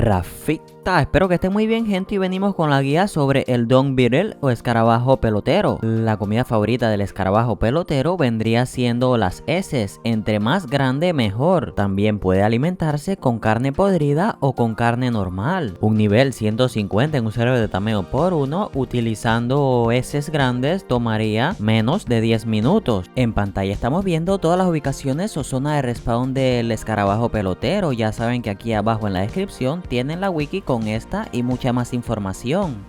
Rafita, espero que esté muy bien, gente, y venimos con la guía sobre el Dung Beetle o escarabajo pelotero. La comida favorita del escarabajo pelotero vendría siendo las heces, entre más grande mejor. También puede alimentarse con carne podrida o con carne normal. Un nivel 150 en un cerebro de tamaño por 1, utilizando heces grandes tomaría menos de 10 minutos. En pantalla estamos viendo todas las ubicaciones o zona de respawn del escarabajo pelotero. Ya saben que aquí abajo en la descripción tienen la wiki con esta y mucha más información.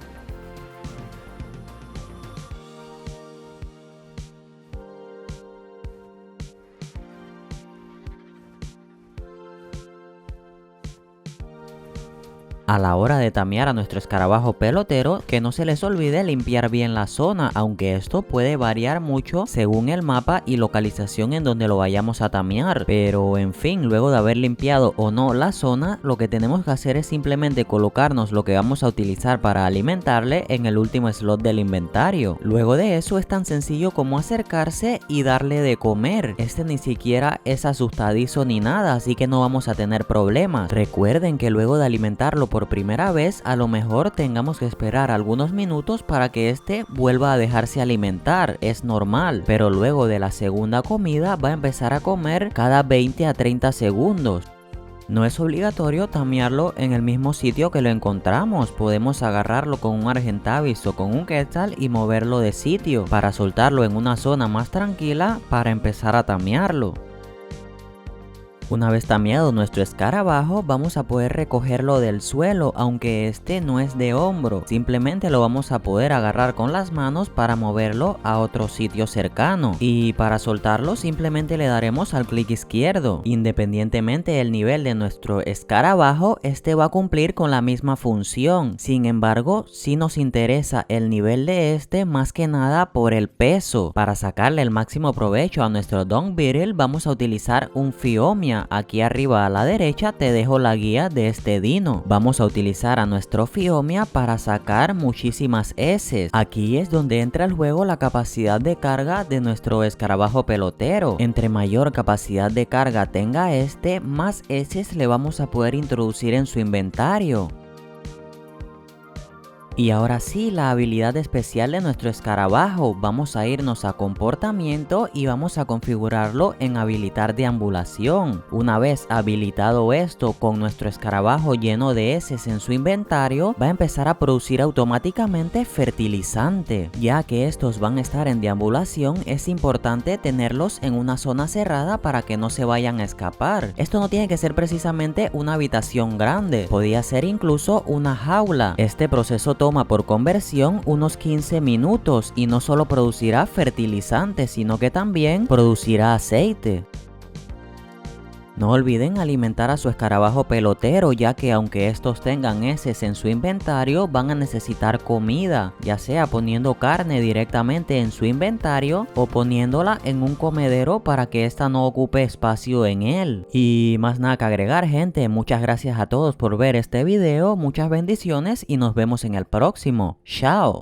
A la hora de tamear a nuestro escarabajo pelotero, que no se les olvide limpiar bien la zona, aunque esto puede variar mucho según el mapa y localización en donde lo vayamos a tamear. Pero en fin, luego de haber limpiado o no la zona, lo que tenemos que hacer es simplemente colocarnos lo que vamos a utilizar para alimentarle en el último slot del inventario. Luego de eso es tan sencillo como acercarse y darle de comer. Este ni siquiera es asustadizo ni nada, así que no vamos a tener problemas. Recuerden que luego de alimentarlo por primera vez, a lo mejor tengamos que esperar algunos minutos para que este vuelva a dejarse alimentar, es normal, pero luego de la segunda comida va a empezar a comer cada 20 a 30 segundos. No es obligatorio tamearlo en el mismo sitio que lo encontramos, podemos agarrarlo con un Argentavis o con un Quetzal y moverlo de sitio para soltarlo en una zona más tranquila para empezar a tamearlo. Una vez tameado nuestro escarabajo, vamos a poder recogerlo del suelo, aunque este no es de hombro. Simplemente lo vamos a poder agarrar con las manos para moverlo a otro sitio cercano. Y para soltarlo simplemente le daremos al clic izquierdo. Independientemente del nivel de nuestro escarabajo, este va a cumplir con la misma función. Sin embargo, sí nos interesa el nivel de este más que nada por el peso. Para sacarle el máximo provecho a nuestro Dung Beetle, vamos a utilizar un Phiomia. Aquí arriba a la derecha te dejo la guía de este dino. Vamos a utilizar a nuestro Phiomia para sacar muchísimas heces. Aquí es donde entra el juego la capacidad de carga de nuestro escarabajo pelotero. Entre mayor capacidad de carga tenga este, más heces le vamos a poder introducir en su inventario. Y ahora sí, la habilidad especial de nuestro escarabajo. Vamos a irnos a comportamiento y vamos a configurarlo en habilitar deambulación. Una vez habilitado esto, con nuestro escarabajo lleno de heces en su inventario, va a empezar a producir automáticamente fertilizante. Ya que estos van a estar en deambulación, es importante tenerlos en una zona cerrada para que no se vayan a escapar. Esto no tiene que ser precisamente una habitación grande, podría ser incluso una jaula. Este proceso toma por conversión unos 15 minutos y no solo producirá fertilizante, sino que también producirá aceite. No olviden alimentar a su escarabajo pelotero, ya que aunque estos tengan heces en su inventario, van a necesitar comida, ya sea poniendo carne directamente en su inventario o poniéndola en un comedero para que ésta no ocupe espacio en él. Y más nada que agregar, gente, muchas gracias a todos por ver este video, muchas bendiciones y nos vemos en el próximo. ¡Chao!